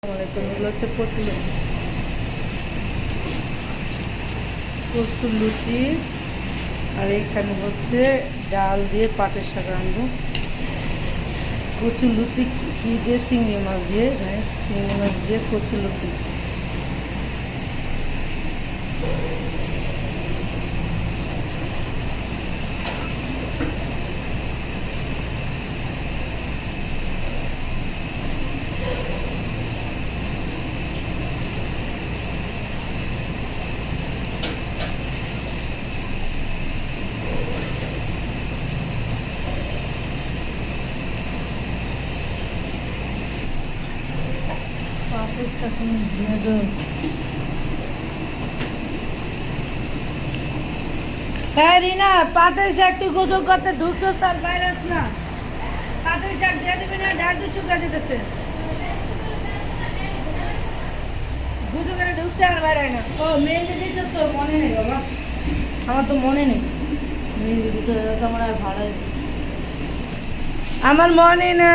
এগুলো হচ্ছে কচুর লুচি। আর এখানে হচ্ছে ডাল দিয়ে পাটের শাক রাখবো। কচুর লুচি কি দিয়ে? চিংড়ি মাছ দিয়ে। চিংড়ি মাছ দিয়ে কচুর লুচি। পাটের শাক দিয়ে দেব। হ্যাঁ রিনা, পাটের শাক তুই গোসল করতে ঢুকছো, তার বাইরে না। পাটের শাক দিয়ে দেবে না, ডাল তো শুকা যেতেছে। গোসল করে ঢুকছে আর বাইরে না। ও মেহেন্দি দিয়েছে তো মনে নেই বাবা, আমার তো মনে নেই মেহেন্দি দিয়েছে। আমার আর ভাড়া আমার মনে না।